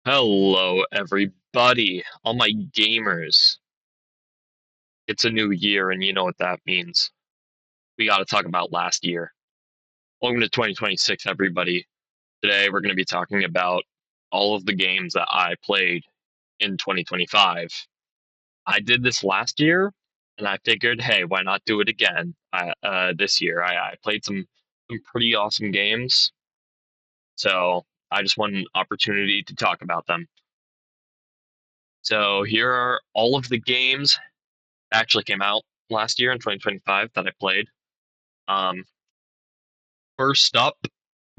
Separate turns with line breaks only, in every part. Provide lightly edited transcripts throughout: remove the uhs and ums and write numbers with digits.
Hello, everybody, all my gamers. It's a new year, and you know what that means. We got to talk about last year. Welcome to 2026, everybody. Today, we're going to be talking about all of the games that I played in 2025. I did this last year, and I figured, hey, why not do it again this year? I played some pretty awesome games, so I just want an opportunity to talk about them. So here are all of the games actually came out last year in 2025 that I played. Um, First up,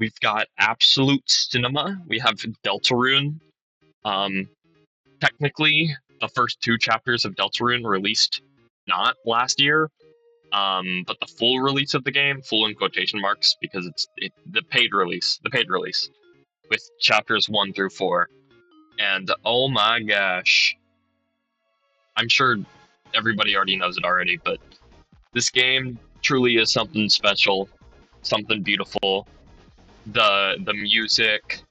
we've got Absolute Cinema. We have Deltarune. Um, Technically, the first two chapters of Deltarune released not last year, but the full release of the game, full in quotation marks, because the paid release with chapters 1 through 4. And oh my gosh, I'm sure everybody already knows it already, but this game truly is something special, something beautiful. The music,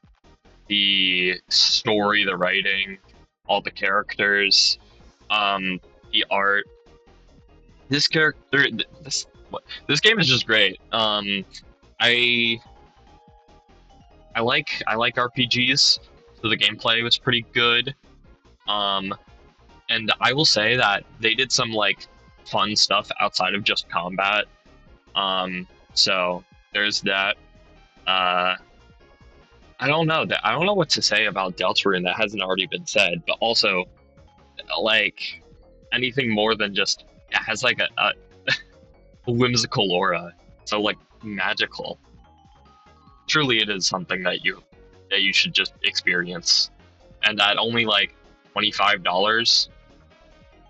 the story, the writing, all the characters, the art. This character, this game is just great. I I like RPGs, so the gameplay was pretty good. Um, and I will say that they did some like fun stuff outside of just combat. So there's that. Uh, I don't know what to say about Deltarune that hasn't already been said, but also like anything more than just it has like a whimsical aura, so like magical. Truly, it is something that you should just experience, and at only like $25.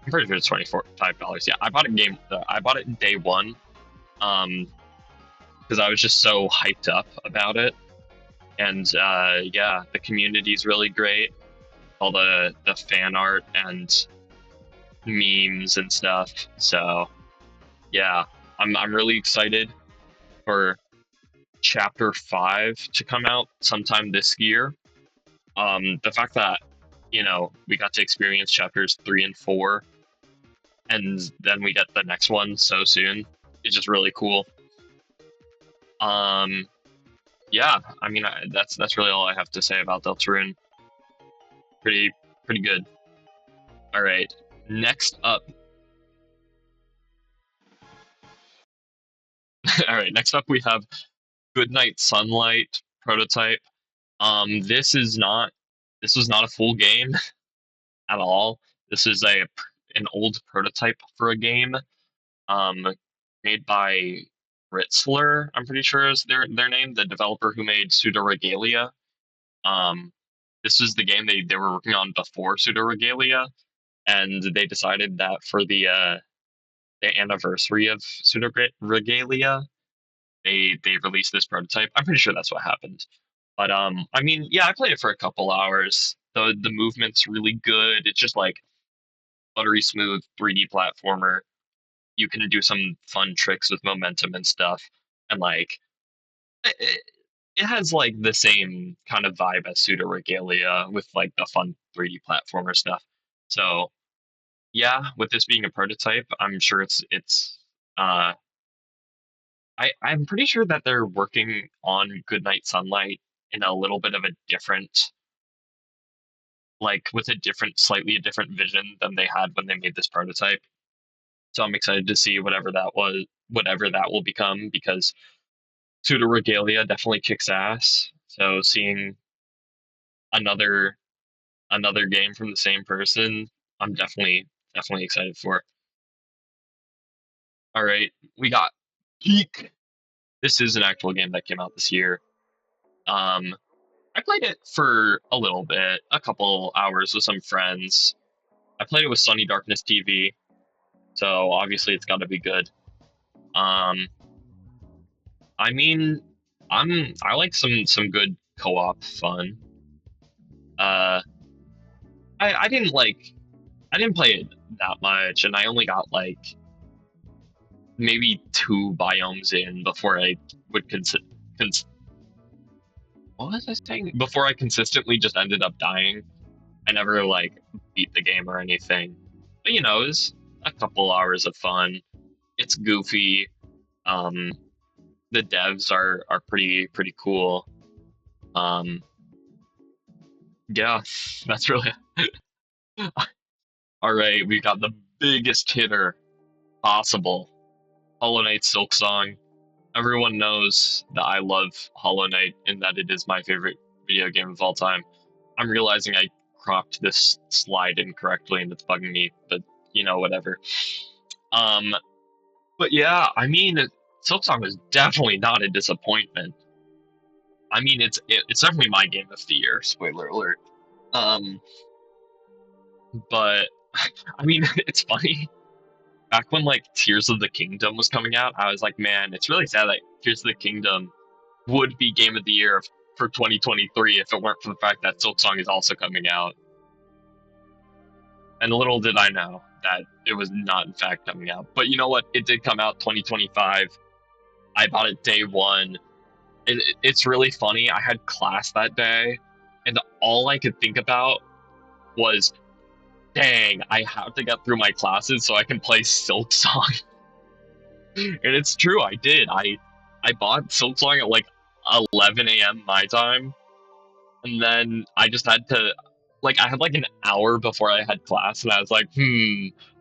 I'm pretty sure it's $25. Yeah, I bought a game. I bought it day one, um, because I was just so hyped up about it, and yeah, the community is really great. All the fan art and memes and stuff. So yeah, I'm really excited for Chapter 5 to come out sometime this year. The fact that we got to experience chapters 3 and 4, and then we get the next one so soon is just really cool. Um, yeah, I mean that's really all I have to say about Deltarune. Pretty pretty good. All right, next up. All right, next up we have Goodnight Sunlight prototype. This was not a full game at all. This is a an old prototype for a game, um, made by Ritzler. I'm pretty sure is their name, the developer who made Pseudo Regalia. Um, this was the game they were working on before Pseudo Regalia, and they decided that for the anniversary of Pseudo Regalia, they released this prototype. I'm pretty sure that's what happened. But I mean, yeah, I played it for a couple hours. The movement's really good. It's just like buttery smooth 3D platformer. You can do some fun tricks with momentum and stuff, and like it, it has like the same kind of vibe as Pseudo Regalia with like the fun 3D platformer stuff. So yeah, with this being a prototype, I'm sure it's uh I'm pretty sure that they're working on Goodnight Sunlight in a little bit of a different, like with a different, slightly a different vision than they had when they made this prototype. So I'm excited to see whatever that will become, because Pseudo Regalia definitely kicks ass. So seeing another another game from the same person, I'm definitely excited for. All right, we got Peak. This is an actual game that came out this year. Um, I played it for a little bit, a couple hours with some friends. I played it with Sunny Darkness TV, so obviously it's got to be good. Um, I mean, I like some good co-op fun. Uh, I didn't play it that much, and I only got like maybe two biomes in before I would consider. Cons- what was I saying? Before I consistently just ended up dying. I never like beat the game or anything. But it was a couple hours of fun. It's goofy. Um, the devs are pretty cool. Um, yeah, that's really all right. We got the biggest hitter possible. Hollow Knight Silk Song. Everyone knows that I love Hollow Knight and that it is my favorite video game of all time. I'm realizing I cropped this slide incorrectly and it's bugging me, but whatever. Um, but yeah, I mean, Silksong was definitely not a disappointment. I mean, it's definitely my game of the year. Spoiler alert. Um, but I mean, it's funny. Back when like Tears of the Kingdom was coming out, I was like, man, it's really sad that Tears of the Kingdom would be game of the year for 2023 if it weren't for the fact that Silksong is also coming out. And little did I know that it was not in fact coming out. But you know what? It did come out 2025. I bought it day one. It's really funny. I had class that day, and all I could think about was, dang, I have to get through my classes so I can play Silk Song. And it's true, I did. I bought Silk Song at like 11 a.m. my time, and then I just had to, like, I had like an hour before I had class, and I was like,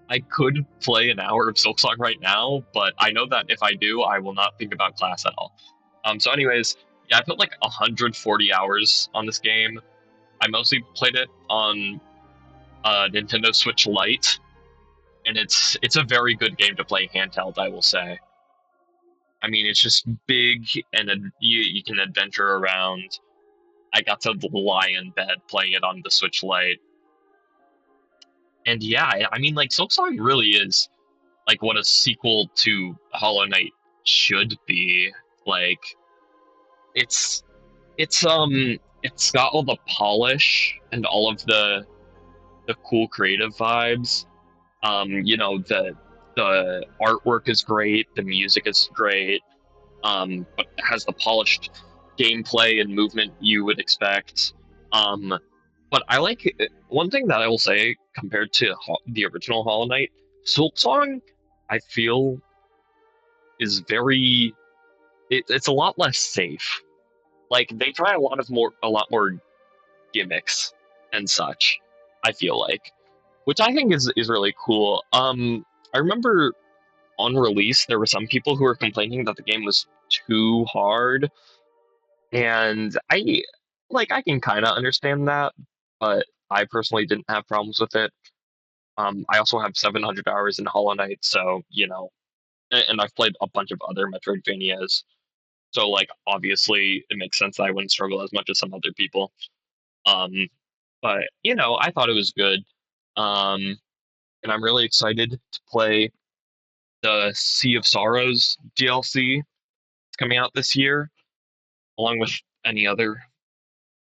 I could play an hour of Silk Song right now, but I know that if I do, I will not think about class at all. So, anyways, yeah, I put like 140 hours on this game. I mostly played it on Nintendo Switch Lite, and it's a very good game to play handheld, I will say. I mean, it's just big, and you can adventure around. I got to lie in bed playing it on the Switch Lite, and yeah, I mean, like Silksong really is like what a sequel to Hollow Knight should be. Like, it's it's got all the polish and all of the cool creative vibes. The artwork is great, the music is great, but it has the polished gameplay and movement you would expect. But I like one thing that I will say compared to the original Hollow Knight, Silksong, I feel is it's a lot less safe. Like they try a lot more gimmicks and such. I feel like, which I think is really cool. I remember on release there were some people who were complaining that the game was too hard, and I can kind of understand that, but I personally didn't have problems with it. I also have 700 hours in Hollow Knight, so and I've played a bunch of other Metroidvanias, so like obviously it makes sense that I wouldn't struggle as much as some other people. Um, but I thought it was good. Um, and I'm really excited to play the Sea of Sorrows DLC. It's coming out this year, along with any other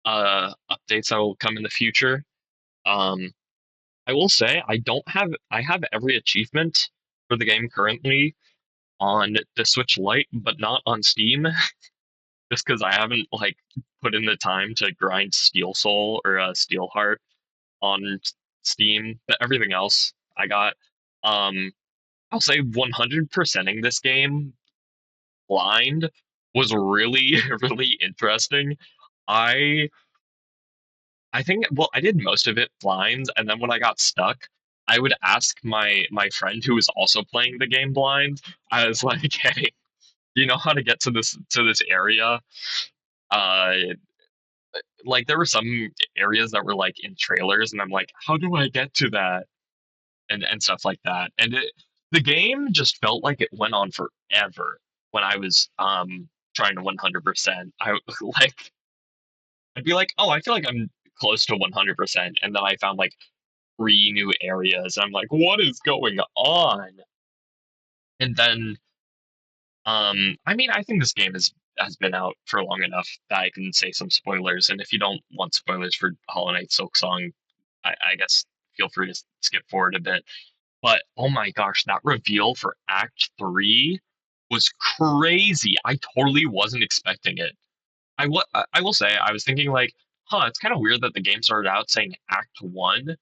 updates that will come in the future. Um, I will say I have every achievement for the game currently on the Switch Lite, but not on Steam, just because I haven't like put in the time to grind Steel Soul or Steel Heart on Steam. But everything else I got. Um, I'll say 100%ing this game blind was really really interesting. I I think well I did most of it blind, and then when I got stuck, I would ask my friend who was also playing the game blind. I was like, "Hey, do you know how to get to this area?" Uh, like there were some areas that were like in trailers, and I'm like, "How do I get to that?" And stuff like that. And the game just felt like it went on forever when I was trying to 100%. I like I'd be like, "Oh, I feel like I'm close to 100%," and then I found like three new areas. I'm like, "What is going on?" And then I mean, I think this game has been out for long enough that I can say some spoilers. And if you don't want spoilers for Hollow Knight Silk Song, I guess feel free to skip forward a bit. But oh my gosh, that reveal for Act 3 was crazy. I totally wasn't expecting it. I will say I was thinking like, huh, it's kind of weird that the game started out saying Act One,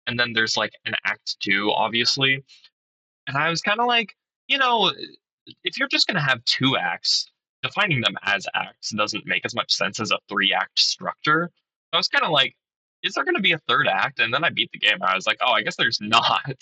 and then there's like an Act Two, obviously. And I was kind of like, you know, if you're just gonna have two acts, defining them as acts doesn't make as much sense as a three-act structure. I was kind of like, is there gonna be a third act? And then I beat the game. I was like, oh, I guess there's not.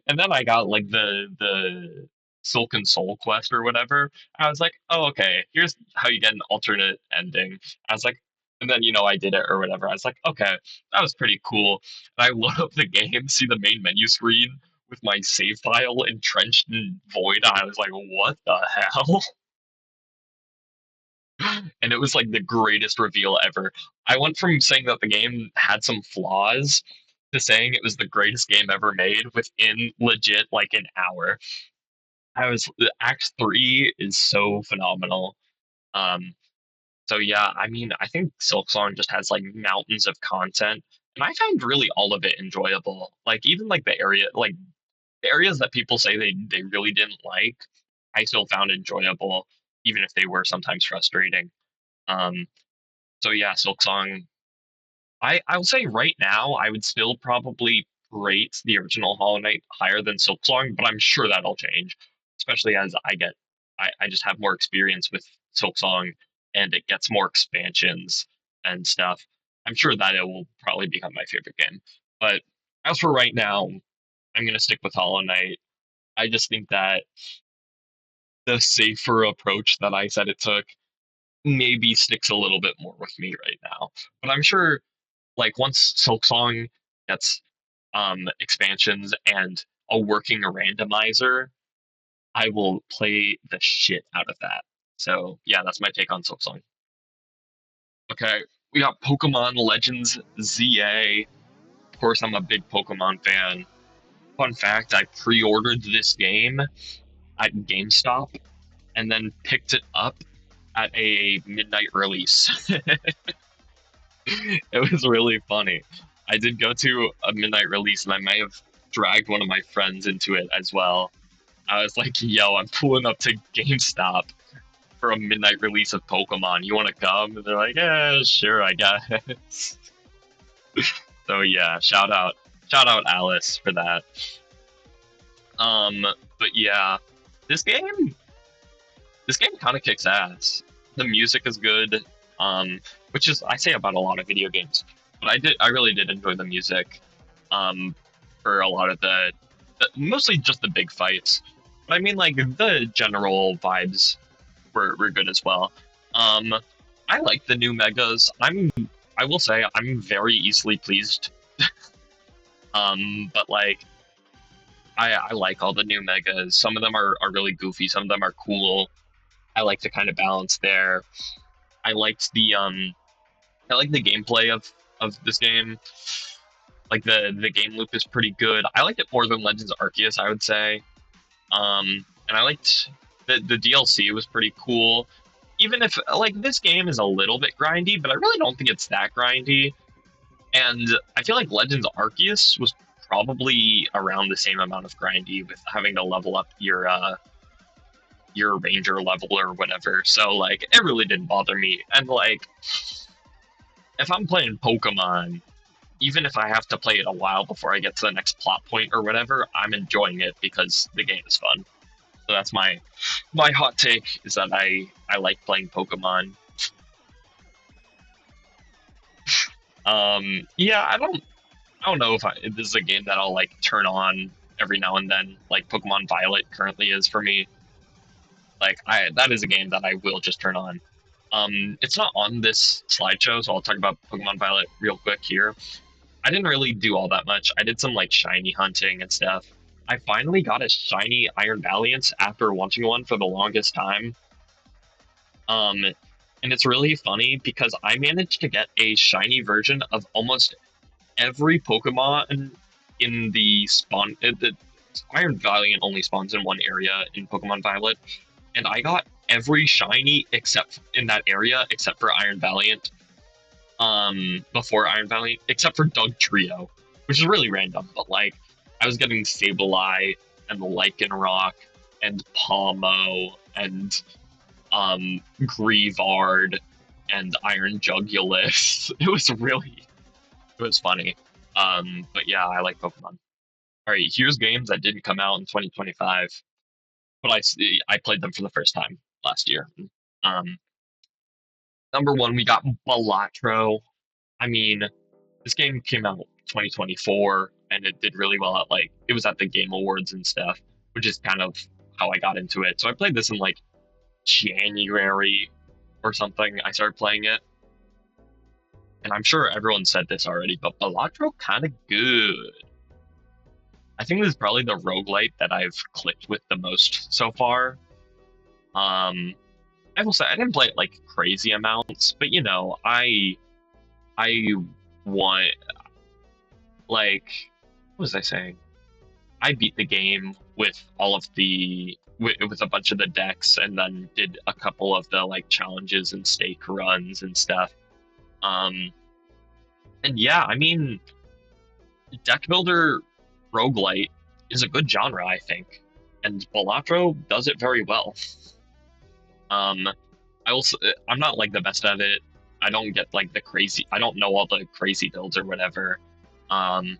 And then I got like the Silken Soul quest or whatever. I was like, oh, okay, here's how you get an alternate ending. I was like, and then I did it or whatever. I was like, okay, that was pretty cool. And I load up the game, see the main menu screen with my save file entrenched in void. I was like, what the hell? And it was like the greatest reveal ever. I went from saying that the game had some flaws to saying it was the greatest game ever made within legit like an hour. I was Act Three is so phenomenal. Um, so yeah, I mean, I think Silksong just has like mountains of content, and I found really all of it enjoyable. Like even like the areas that people say they really didn't like, I still found enjoyable, even if they were sometimes frustrating. Um, so yeah, Silksong I would say right now I would still probably rate the original Hollow Knight higher than Silksong, but I'm sure that'll change, especially as I just have more experience with Silksong and it gets more expansions and stuff. I'm sure that it will probably become my favorite game. But as for right now, I'm gonna stick with Hollow Knight. I just think that the safer approach that I said it took maybe sticks a little bit more with me right now. But I'm sure like once Silksong gets expansions and a working randomizer, I will play the shit out of that. So yeah, that's my take on Silksong. Okay, we got Pokemon Legends ZA. Of course, I'm a big Pokemon fan. Fun fact, I pre-ordered this game at GameStop and then picked it up at a midnight release. It was really funny. I did go to a midnight release, and I may have dragged one of my friends into it as well. I was like, "Yo, I'm pulling up to GameStop for a midnight release of Pokemon. You want to come?" And they're like, "Yeah, sure, I guess." So yeah, shout out Alice for that. Um, but yeah, this game, this game kind of kicks ass. The music is good, which is I say about a lot of video games, but I really did enjoy the music, um, for a lot of mostly just the big fights. But I mean, like the general vibes were good as well. Um, I like the new megas. I will say I'm very easily pleased. But like I like all the new megas. Some of them are really goofy. Some of them are cool. I like to kind of balance there. I liked I like the gameplay of this game. Like the game loop is pretty good. I liked it more than Legends Arceus, I would say. And I liked the DLC was pretty cool. Even if like this game is a little bit grindy, but I really don't think it's that grindy. And I feel like Legends Arceus was probably around the same amount of grindy with having to level up your ranger level or whatever. So like it really didn't bother me. And like if I'm playing Pokemon, even if I have to play it a while before I get to the next plot point or whatever, I'm enjoying it because the game is fun. So that's my hot take is that I like playing Pokemon. Yeah, I don't know if this is a game that I'll like turn on every now and then, like Pokemon Violet currently is for me. Like I that is a game that I will just turn on. It's not on this slideshow, so I'll talk about Pokemon Violet real quick here. I didn't really do all that much. I did some like shiny hunting and stuff. I finally got a shiny Iron Valiant after wanting one for the longest time. Um, and it's really funny because I managed to get a shiny version of almost every Pokemon in the spawn. The Iron Valiant only spawns in one area in Pokemon Violet, and I got every shiny except in that area except for Iron Valiant. Before Iron Valiant, except for Doug Trio, which is really random. But like, I was getting Sableye and Lycanroc and Palmo and Grievard, and Iron Jugulus. It was funny. But yeah, I like Pokemon. All right, here's games that didn't come out in 2025, but I played them for the first time last year. Um, Number one, we got Balatro. I mean, this game came out 2024 and it did really well at like it was at the Game Awards and stuff, which is kind of how I got into it. So I played this in like January or something. I started playing it, and I'm sure everyone said this already, but Balatro kind of good. I think this is probably the roguelite that I've clicked with the most so far. Um, I will say I didn't play it like crazy amounts, but I want like what was I saying? I beat the game with all of with a bunch of the decks, and then did a couple of the like challenges and stake runs and stuff. Um, and yeah, I mean, deck builder roguelite is a good genre, I think, and Balatro does it very well. Um, I'm not like the best at it. I don't get like the crazy. I don't know all the crazy builds or whatever. Um,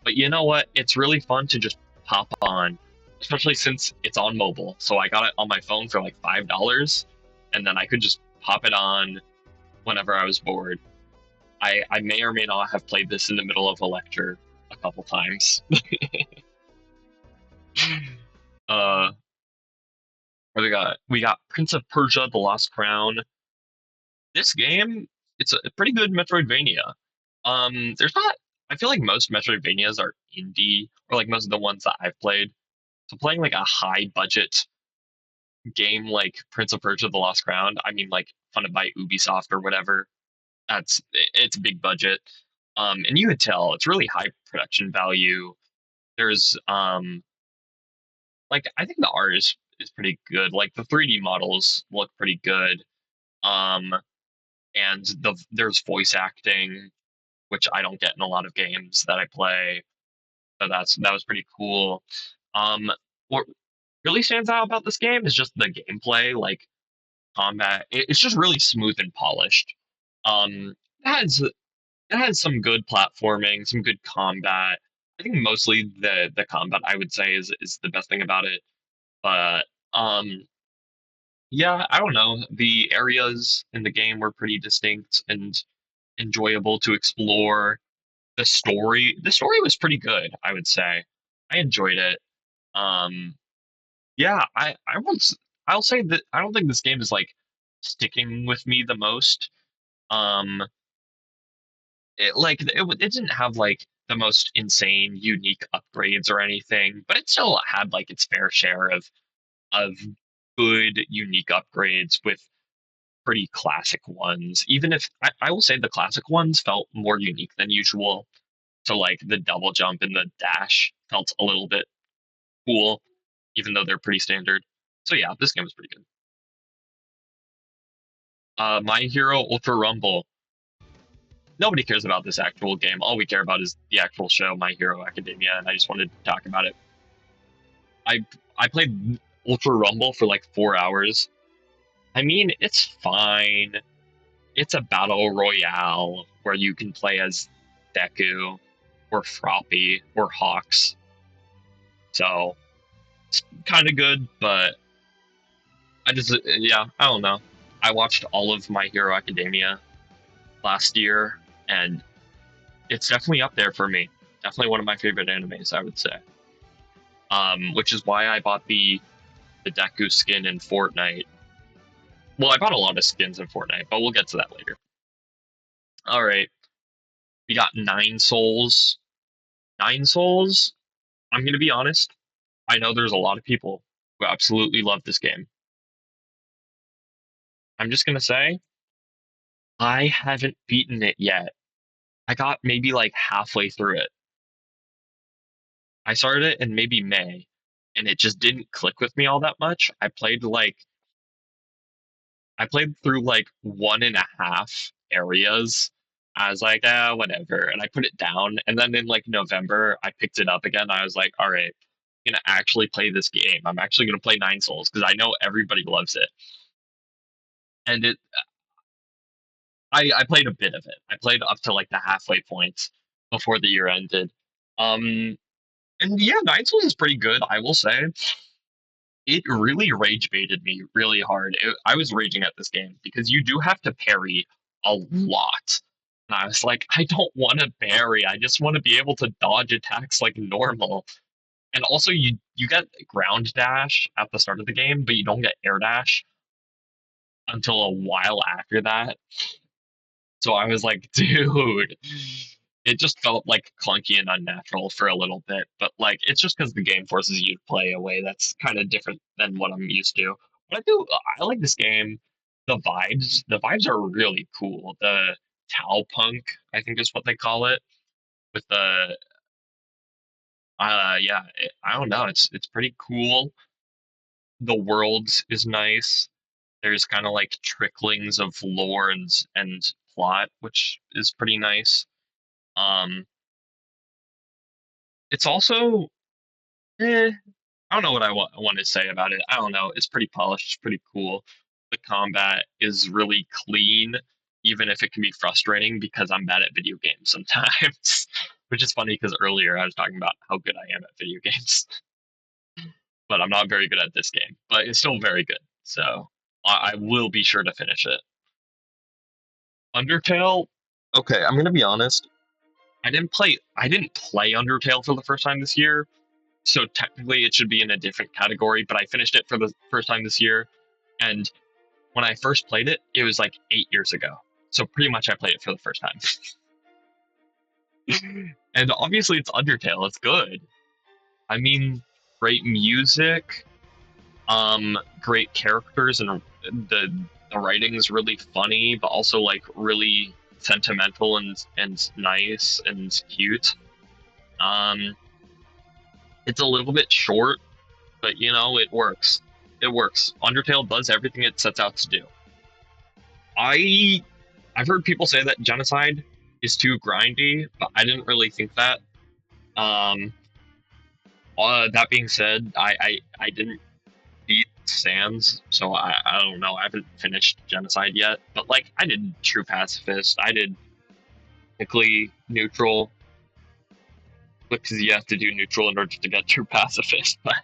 but you know what? It's really fun to just pop on, especially since it's on mobile. So I got it on my phone for like $5, and then I could just pop it on whenever I was bored. I may or may not have played this in the middle of a lecture a couple times. uh, what we got? We got Prince of Persia: The Lost Crown. This game, it's a pretty good Metroidvania. There's not. I feel like most Metroidvanias are indie, or like most of the ones that I've played. So playing like a high budget game like Prince of Persia: The Lost Crown, I mean like funded by Ubisoft or whatever. It's big budget. And you could tell it's really high production value. There's like I think the art is pretty good. Like the 3D models look pretty good. Um, and there's voice acting, which I don't get in a lot of games that I play. So that was pretty cool. What really stands out about this game is just the gameplay, like combat. It's just really smooth and polished. It has some good platforming, some good combat. I think mostly the combat I would say is the best thing about it. But um, yeah, I don't know. The areas in the game were pretty distinct and enjoyable to explore. The story was pretty good, I would say. I enjoyed it. Um, yeah, I'll say that I don't think this game is like sticking with me the most. Um, it didn't have like the most insane unique upgrades or anything, but it still had like its fair share of good unique upgrades with pretty classic ones. Even if I will say the classic ones felt more unique than usual. So like the double jump and the dash felt a little bit cool, even though they're pretty standard. So yeah, this game was pretty good. My Hero Ultra Rumble. Nobody cares about this actual game. All we care about is the actual show, My Hero Academia, and I just wanted to talk about it. I I played Ultra Rumble for like 4 hours. I mean, it's fine. It's a battle royale where you can play as Deku or Froppy or Hawks. So it's kind of good, but yeah, I don't know. I watched all of My Hero Academia last year, and it's definitely up there for me. Definitely one of my favorite animes, I would say. Which is why I bought the Deku skin in Fortnite. Well, I bought a lot of skins in Fortnite, but we'll get to that later. All right, we got Nine Souls. Nine Souls. I'm gonna be honest. I know there's a lot of people who absolutely love this game. I'm just gonna say I haven't beaten it yet. I got maybe like halfway through it. I started it in maybe May, and it just didn't click with me all that much. I played through like one and a half areas. I was like, whatever, and I put it down. And then in like November, I picked it up again. I was like, all right, I'm gonna actually play this game. I'm actually gonna play Nine Souls because I know everybody loves it. and I played a bit of it. I played up to like the halfway point before the year ended. Um, and yeah, Nine Souls is pretty good, I will say. It really rage baited me really hard. I was raging at this game because you do have to parry a lot. And I was like, I don't want to parry. I just want to be able to dodge attacks like normal. And also, you get ground dash at the start of the game, but you don't get air dash until a while after that. So I was like, dude, it just felt like clunky and unnatural for a little bit. But like, it's just because the game forces you to play a way that's kind of different than what I'm used to. But I like this game. The vibes are really cool. The Tau Punk, I think is what they call it, with the yeah, I don't know. It's pretty cool. The world is nice. There's kind of like tricklings of lore and plot, which is pretty nice. Um, it's also, I don't know what I want to say about it. I don't know. It's pretty polished, it's pretty cool. The combat is really clean, even if it can be frustrating because I'm bad at video games sometimes. Which is funny because earlier I was talking about how good I am at video games, but I'm not very good at this game. But it's still very good, so I will be sure to finish it. Undertale. Okay, I'm gonna be honest. I didn't play Undertale for the first time this year, so technically it should be in a different category, but I finished it for the first time this year. And when I first played it, it was like 8 years ago. So pretty much I played it for the first time. And obviously it's Undertale, it's good. I mean, great music, great characters, and the writing is really funny, but also like really sentimental and nice and cute. Um, it's a little bit short, but it works. It works. Undertale does everything it sets out to do. I I've heard people say that Genocide is too grindy, but I didn't really think that. Um, that being said, I didn't beat Sans, so I don't know. I haven't finished Genocide yet, but like I did True Pacifist. I did technically neutral because you have to do neutral in order to get True Pacifist, but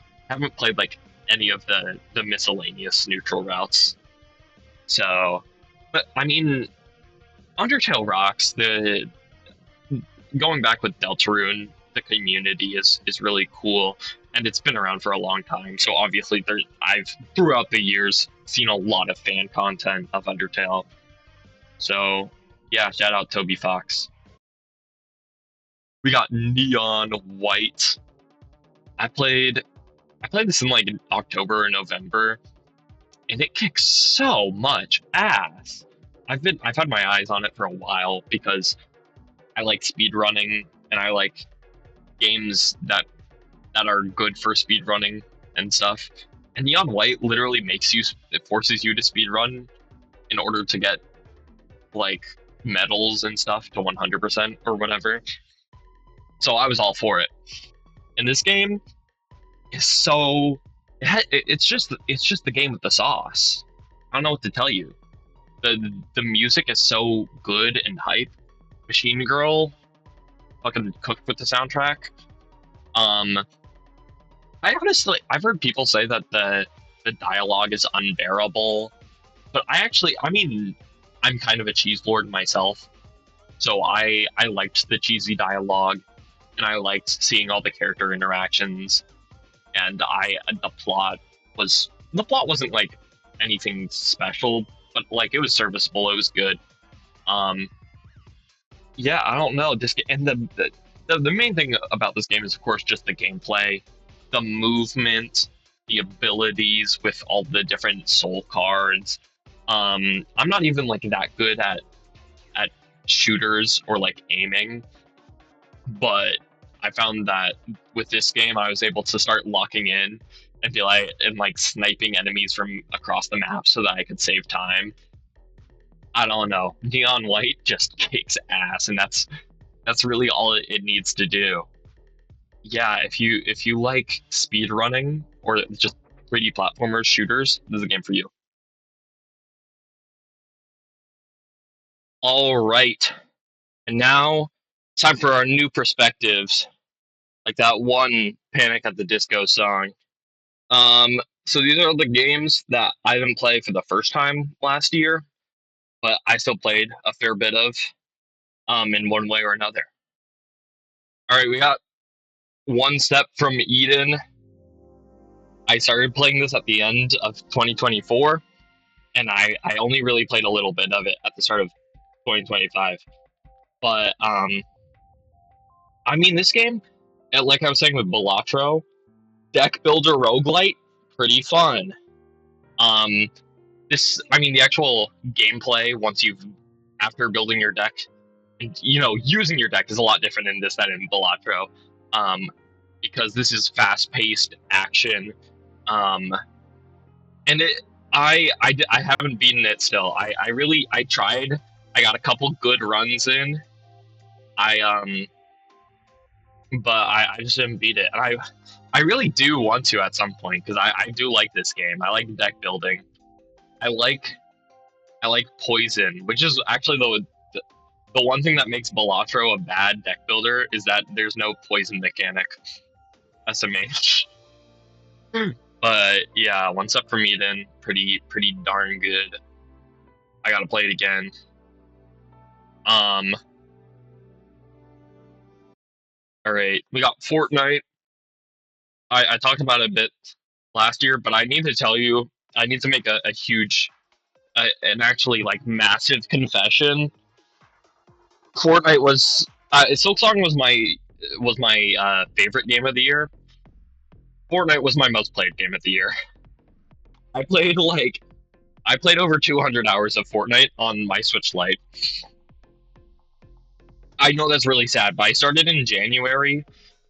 I haven't played like any of the miscellaneous neutral routes. So, but I mean, Undertale rocks. The Going back with Deltarune, the community is really cool, and it's been around for a long time. So obviously, I've throughout the years seen a lot of fan content of Undertale. So yeah, shout out Toby Fox. We got Neon White. I played I played this in like October or November, and it kicks so much ass. I've had my eyes on it for a while because I like speed running and I like games that are good for speed running and stuff. And Neon White literally it forces you to speed run in order to get like medals and stuff to 100% or whatever. So I was all for it. And this game is it's just the game with the sauce. I don't know what to tell you. The music is so good and hype. Machine Girl fucking cooked with the soundtrack. Um, I've heard people say that the dialogue is unbearable, but I mean, I'm kind of a cheese lord myself, so I liked the cheesy dialogue, and I liked seeing all the character interactions, and the plot wasn't like anything special, but like it was serviceable, it was good. Um, yeah, I don't know. And the main thing about this game is, of course, just the gameplay, the movement, the abilities with all the different soul cards. I'm not even like that good at shooters or like aiming, but I found that with this game, I was able to start locking in and be like sniping enemies from across the map so that I could save time. I don't know. Neon White just kicks ass, and that's really all it needs to do. Yeah, if you like speed running or just 3D platformers, shooters, this is a game for you. All right. And now it's time for our new perspectives, like that one Panic at the Disco song. So these are the games that I didn't play for the first time last year, but I still played a fair bit of, in one way or another. All right, we got One Step from Eden. I started playing this at the end of 2024, and I only really played a little bit of it at the start of 2025. But I mean, this game, like I was saying with Balatro, deck builder roguelite, pretty fun. Um, I mean, the actual gameplay once you've after building your deck, and using your deck is a lot different in this than in Balatro, um, because this is fast-paced action. Um, and I haven't beaten it still. I tried. I got a couple good runs in. I but I just didn't beat it. And I really do want to at some point because I do like this game. I like deck building. I like I like poison, which is actually the one thing that makes Balatro a bad deck builder is that there's no poison mechanic. SMH. But yeah, One Step from Eden, pretty darn good. I gotta play it again. Um, all right, we got Fortnite. I talked about it a bit last year, but I need to tell you, I need to make a huge, an actually like massive confession. Fortnite was Silksong was my favorite game of the year. Fortnite was my most played game of the year. I played like I played over 200 hours of Fortnite on my Switch Lite. I know that's really sad, but I started in January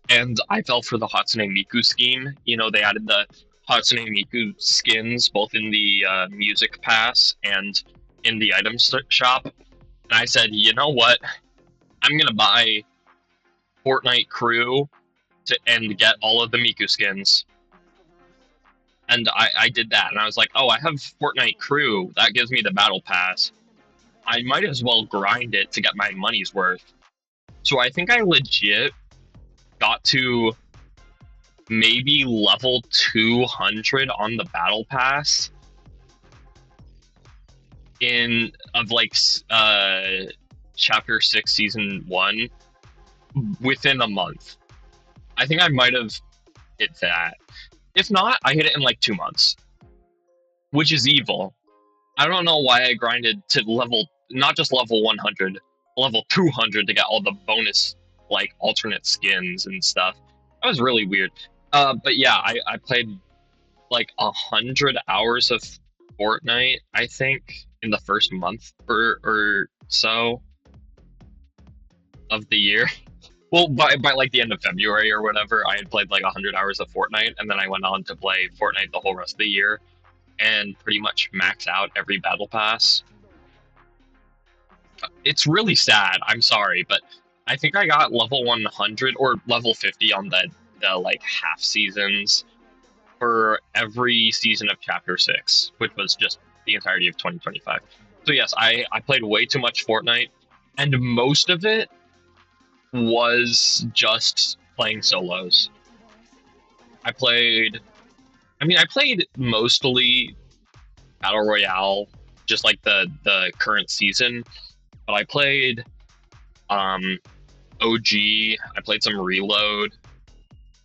and I fell for the Hatsune Miku scheme. They added the Hatsune Miku skins both in the music pass and in the item shop. And I said, you know what? I'm gonna buy Fortnite Crew and get all of the Miku skins. And I did that, and I was like, oh, I have Fortnite Crew. That gives me the battle pass. I might as well grind it to get my money's worth. So I think I legit got to maybe level 200 on the battle pass in of like chapter 6 season 1 within a month. I think I might have hit that. If not, I hit it in like 2 months, which is evil. I don't know why I grinded to not just level 100, level 200 to get all the bonus, like, alternate skins and stuff. That was really weird. But yeah, I played like 100 hours of Fortnite, I think, in the first month or so of the year. Well, by like the end of February or whatever, I had played like 100 hours of Fortnite, and then I went on to play Fortnite the whole rest of the year and pretty much max out every battle pass. It's really sad. I'm sorry, but I think I got level 100 or level 50 on the like half seasons for every season of Chapter 6, which was just the entirety of 2025. So yes, I played way too much Fortnite, and most of it was just playing solos. I played mostly Battle Royale, just like the current season, but I played um OG, I played some Reload.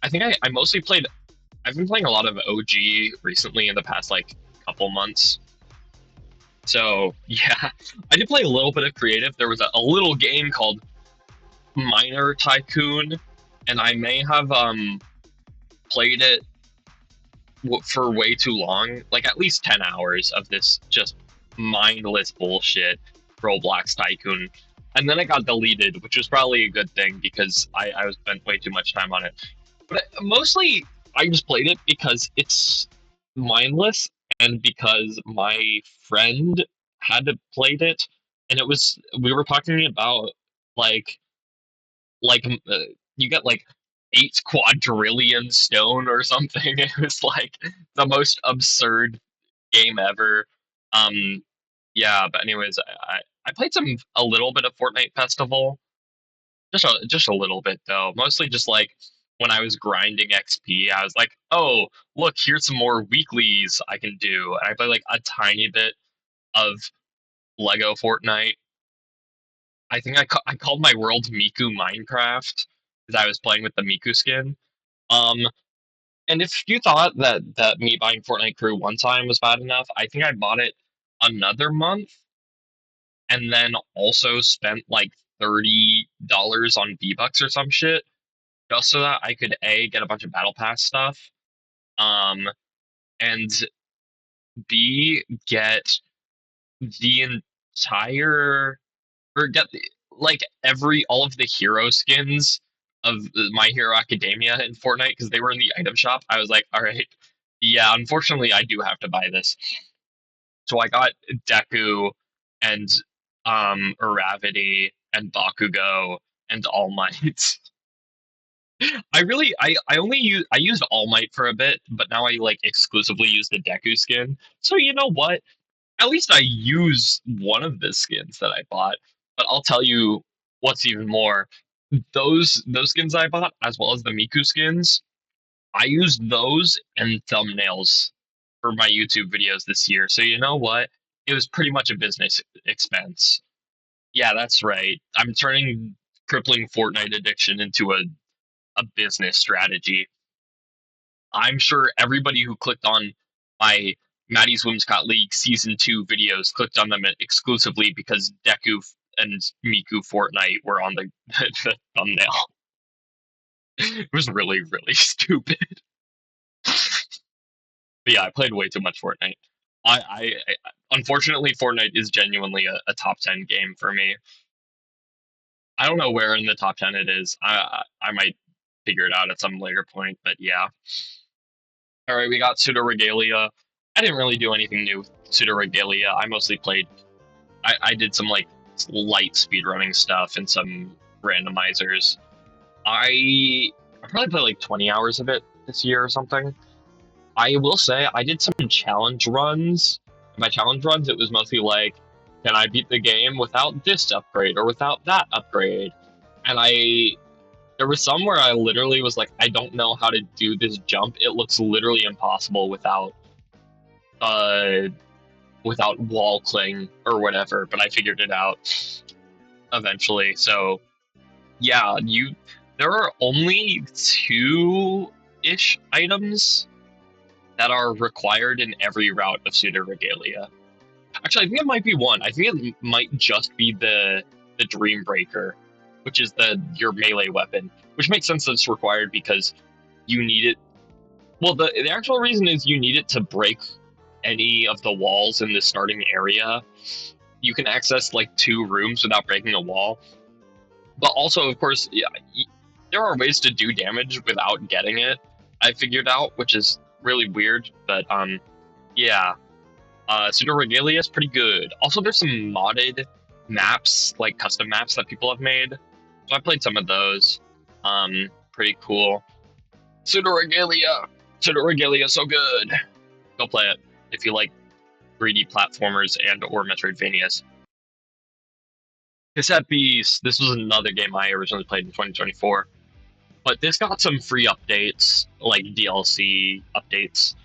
I think I mostly played I've been playing a lot of OG recently in the past like couple months. So yeah, I did play a little bit of creative. There was a little game called Miner Tycoon, and I may have played it for way too long, like at least 10 hours of this just mindless bullshit Roblox Tycoon. And then it got deleted, which was probably a good thing because I spent way too much time on it. But mostly, I just played it because it's mindless and because my friend had played it, and we were talking about like like you get like 8 quadrillion stone or something. It was like the most absurd game ever. Um, yeah, but anyways, I played a little bit of Fortnite Festival, just a little bit though. Mostly just like when I was grinding XP, I was like, oh, look, here's some more weeklies I can do, and I played like a tiny bit of Lego Fortnite. I think I called my world Miku Minecraft because I was playing with the Miku skin. Um, and if you thought that me buying Fortnite Crew one time was bad enough, I think I bought it another month and then also spent like $30 on V-Bucks or some shit just so that I could A, get a bunch of Battle Pass stuff, um, and B, get the entire or get the, like every all of the hero skins of My Hero Academia in Fortnite because they were in the item shop. I was like, all right, yeah, unfortunately, I do have to buy this. So I got Deku and Uravity and Bakugo and All Might. I only I used All Might for a bit, but now I like exclusively use the Deku skin. So you know what? At least I use one of the skins that I bought. But I'll tell you what's even more. Those skins I bought, as well as the Miku skins, I used those in thumbnails for my YouTube videos this year. So you know what? It was pretty much a business expense. Yeah, that's right. I'm turning crippling Fortnite addiction into a business strategy. I'm sure everybody who clicked on my Maddie's Whimsicott League Season 2 videos clicked on them exclusively because Deku and Miku Fortnite were on the, the thumbnail. It was really, really stupid. But yeah, I played way too much Fortnite. Unfortunately, Fortnite is genuinely a top 10 game for me. I don't know where in the top 10 it is. I might figure it out at some later point, but yeah. All right, we got Pseudo Regalia. I didn't really do anything new with Pseudo Regalia. I mostly played. I did some like light speedrunning stuff and some randomizers. I probably played like 20 hours of it this year or something. I will say I did some challenge runs. My challenge runs, it was mostly like, can I beat the game without this upgrade or without that upgrade? And there was some where I literally was like, I don't know how to do this jump. It looks literally impossible uh without wall cling or whatever, but I figured it out eventually. So yeah, you there are only two ish items that are required in every route of Pseudo Regalia. Actually, I think it might be one. I think it might just be the Dream Breaker, which is the your melee weapon, which makes sense that it's required because you need it. Well, the actual reason is you need it to break any of the walls in the starting area. You can access like two rooms without breaking a wall, but also, of course, yeah, there are ways to do damage without getting it. I figured out, which is really weird, but yeah. Pseudo Regalia is pretty good. Also, there's some modded maps, like custom maps that people have made. So I played some of those. Pretty cool. Pseudo Regalia. Pseudo Regalia is so good. Go play it if you like 3D platformers and or Metroidvanias. Cassette Beast. This was another game I originally played in 2024, but this got some free updates, like DLC updates.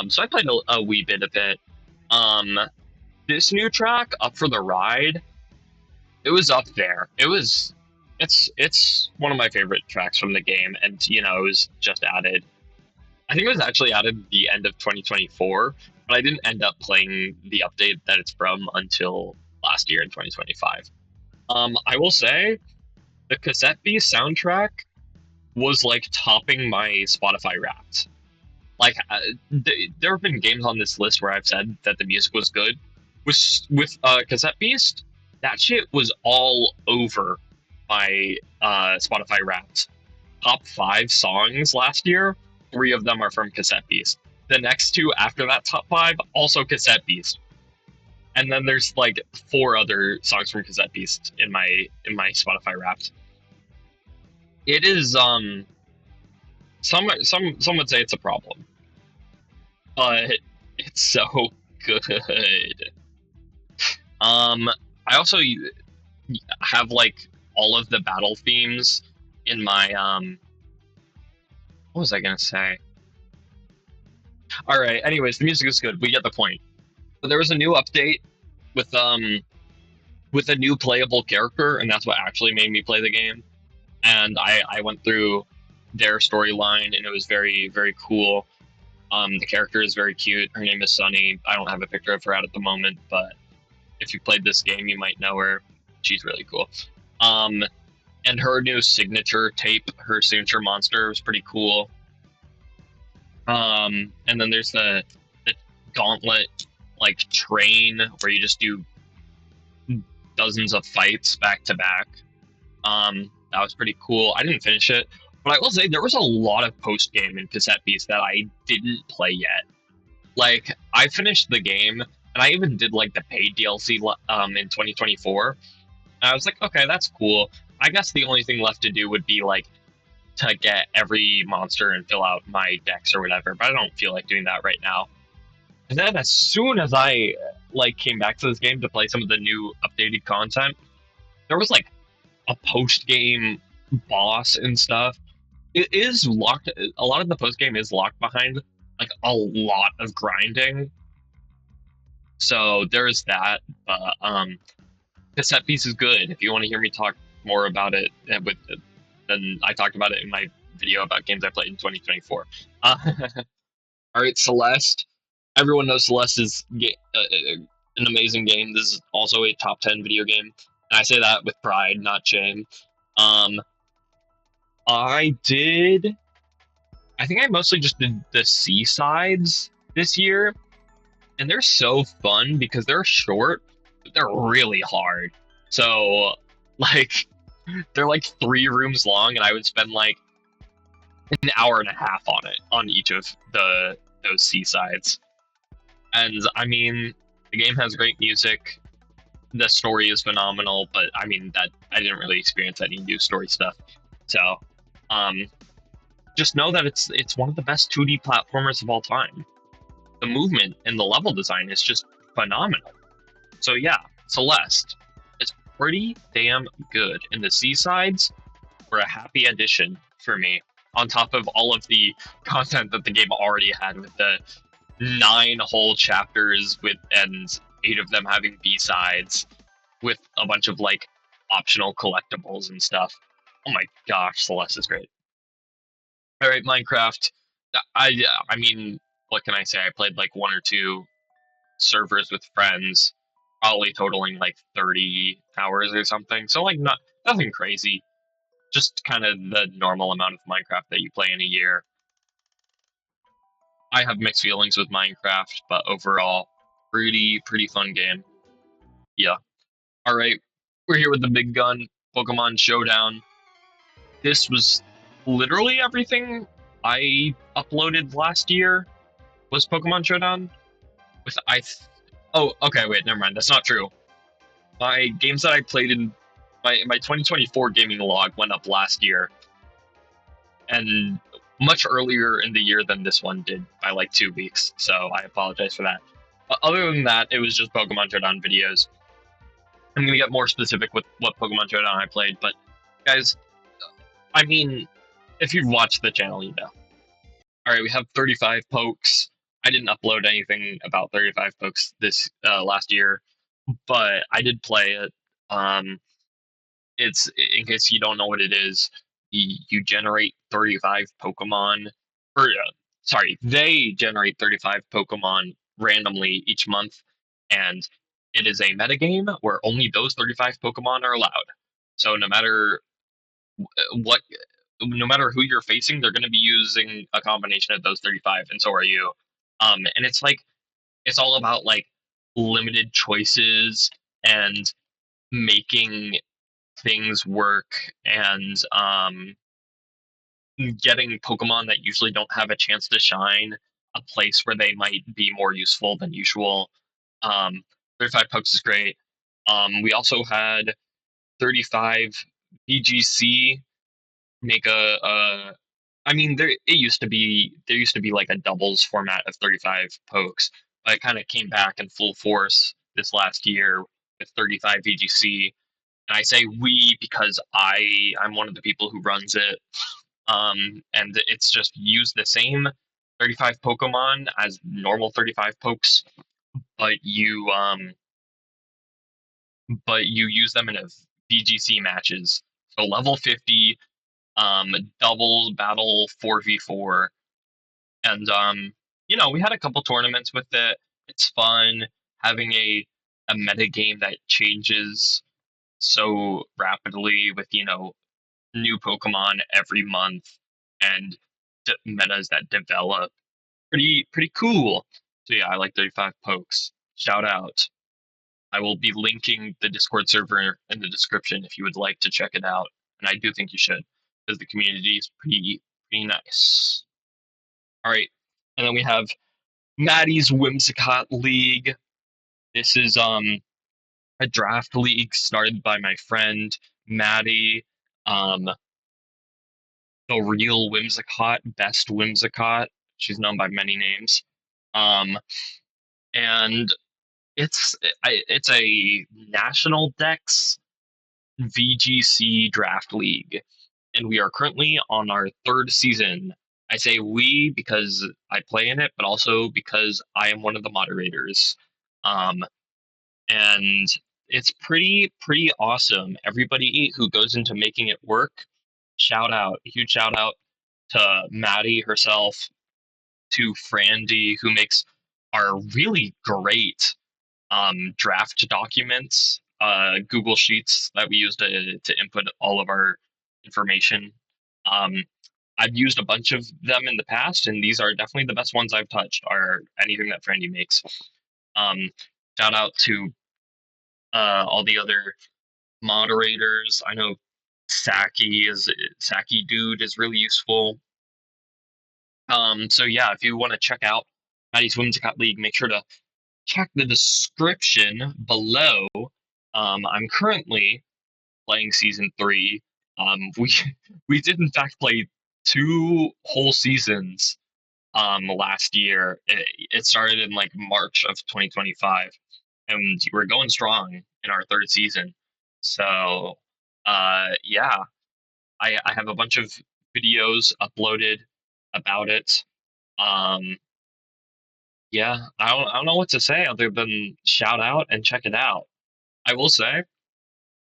So I played a wee bit of it. Um, this new track, Up for the Ride, it was up there. It's one of my favorite tracks from the game, and you know, it was just added. I think it was actually added the end of 2024, but I didn't end up playing the update that it's from until last year in 2025. I will say the Cassette Beast soundtrack was like topping my Spotify Wrapped. Like there have been games on this list where I've said that the music was good. With Cassette Beast, that shit was all over my Spotify Wrapped. Top 5 songs last year, 3 of them are from Cassette Beast. The next 2 after that top 5 also Cassette Beast. And then there's like 4 other songs from Cassette Beast in my Spotify Wrapped. It is some would say it's a problem, but it's so good. Um, I also have like all of the battle themes in my what was I gonna say? All right. Anyways, the music is good. We get the point. But there was a new update with with a new playable character, and that's what actually made me play the game. And I went through their storyline, and it was very cool. The character is very cute. Her name is Sunny. I don't have a picture of her out at the moment, but if you played this game, you might know her. She's really cool. Um, and her new signature tape, her signature monster, was pretty cool. And then there's the gauntlet like train where you just do dozens of fights back to back. That was pretty cool. I didn't finish it, but I will say there was a lot of post game and cassette piece that I didn't play yet. Like I finished the game, and I even did like the paid DLC in 2024. And I was like, okay, that's cool. I guess the only thing left to do would be like to get every monster and fill out my decks or whatever. But I don't feel like doing that right now. And then as soon as I like came back to this game to play some of the new updated content, there was like a post game boss and stuff. It is locked. A lot of the post game is locked behind like a lot of grinding. So there's that. But cassette piece is good. If you want to hear me talk more about it, then I talked about it in my video about games I played in 2024. All right, Celeste. Everyone knows Celeste is an amazing game. This is also a top 10 video game. And I say that with pride, not shame. Um, I did. I think I mostly just did the seasides this year, and they're so fun because they're short, but they're really hard. So, like, they're like 3 rooms long, and I would spend like an hour and a half on it on each of those seasides. And I mean, the game has great music. The story is phenomenal, but I mean that I didn't really experience any new story stuff. So, um, just know that it's one of the best 2D platformers of all time. The movement and the level design is just phenomenal. So yeah, Celeste is pretty damn good, and the seasides were a happy addition for me. On top of all of the content that the game already had, with the 9 whole chapters with and 8 of them having B sides, with a bunch of like optional collectibles and stuff. Oh my gosh, Celeste is great. All right, Minecraft. I mean, what can I say? I played like 1 or 2 servers with friends, probably totaling like 30 hours or something. So like nothing crazy, just kind of the normal amount of Minecraft that you play in a year. I have mixed feelings with Minecraft, but overall, pretty fun game. Yeah. All right, we're here with the big gun, Pokemon Showdown. This was literally everything I uploaded last year was Pokemon Showdown. With oh, okay, wait, never mind. That's not true. My games that I played in my 2024 gaming log went up last year, and much earlier in the year than this one did by like 2 weeks. So I apologize for that. But other than that, it was just Pokemon Showdown videos. I'm gonna get more specific with what Pokemon Showdown I played, but guys, I mean, if you've watched the channel, you know. All right, we have 35 pokes. I didn't upload anything about 35 pokes this last year, but I did play it. Um, it's in case you don't know what it is. You generate 35 Pokemon, or sorry, they generate 35 Pokemon randomly each month, and it is a metagame where only those 35 Pokemon are allowed. So what, no matter who you're facing, they're going to be using a combination of those 35, and so are you. And it's like it's all about like limited choices and making things work, and getting Pokemon that usually don't have a chance to shine a place where they might be more useful than usual. 35 pokes is great. We also had 35 VGC make I mean there used to be like a doubles format of 35 pokes, but it kind of came back in full force this last year with 35 VGC. And I say we because I'm one of the people who runs it. And it's just use the same 35 Pokemon as normal 35 pokes, but you use them in a VGC matches. So level 50, double battle 4v4, and we had a couple tournaments with it. It's fun having a meta game that changes so rapidly with new Pokemon every month and metas that develop. Pretty cool. So yeah, I like 35 pokes. Shout out. I will be linking the Discord server in the description if you would like to check it out. And I do think you should, because the community is pretty nice. All right. And then we have Maddie's Whimsicott League. This is a draft league started by my friend Maddie. Um the real Whimsicott, best Whimsicott. She's known by many names. Um and it's a national Dex VGC draft league, and we are currently on our third season. I say we because I play in it, but also because I am one of the moderators. Um, and it's pretty awesome. Everybody who goes into making it work, shout out, huge shout out to Maddie herself, to Frandy who makes our really great draft documents, Google Sheets that we use to input all of our information. Um, I've used a bunch of them in the past, and these are definitely the best ones I've touched. Are anything that Frandy makes. Um, Shout out to all the other moderators. I know Saki Dude is really useful. So yeah, if you want to check out Maddie's Whimsicott League, make sure to check the description below. I'm currently playing season 3. We we did in fact play 2 whole seasons last year. It started in like March of 2025, and we're going strong in our third season. So yeah, I have a bunch of videos uploaded about it. Um, yeah, I don't know what to say other than shout out and check it out. I will say,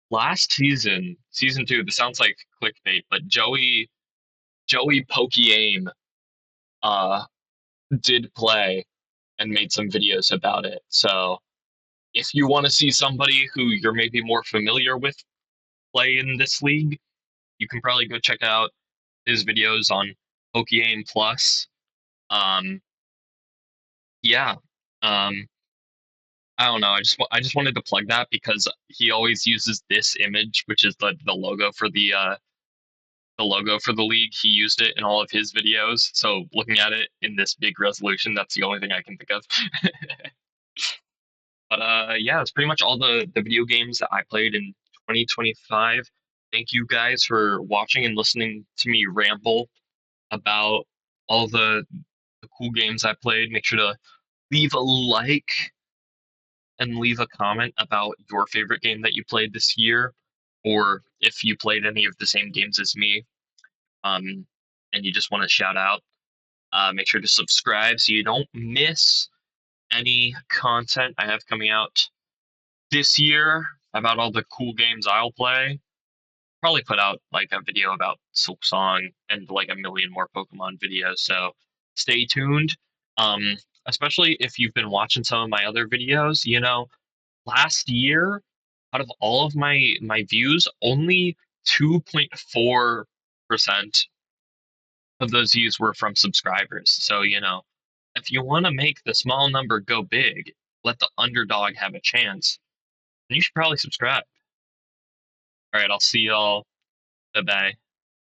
last season, season 2, this sounds like clickbait, but Joey Pokey uh did play and made some videos about it. So if you want to see somebody who you're maybe more familiar with play in this league, you can probably go check out his videos on Pokey Plus. Um, yeah. Um, I don't know. I just wanted to plug that because he always uses this image, which is the logo for the logo for the league. He used it in all of his videos. So looking at it in this big resolution, that's the only thing I can think of. But yeah, that's pretty much all the video games that I played in 2025. Thank you guys for watching and listening to me ramble about all the cool games I played. Make sure to leave a like and leave a comment about your favorite game that you played this year, or if you played any of the same games as me, um, and you just want to shout out. Make sure to subscribe so you don't miss any content I have coming out this year about all the cool games I'll play. Probably put out like a video about Silk Song and like a million more Pokemon videos. So stay tuned. Um, Especially if you've been watching some of my other videos, last year, out of all of my views, only 2.4% of those views were from subscribers. So, if you want to make the small number go big, let the underdog have a chance, then you should probably subscribe. All right, I'll see y'all. Bye bye.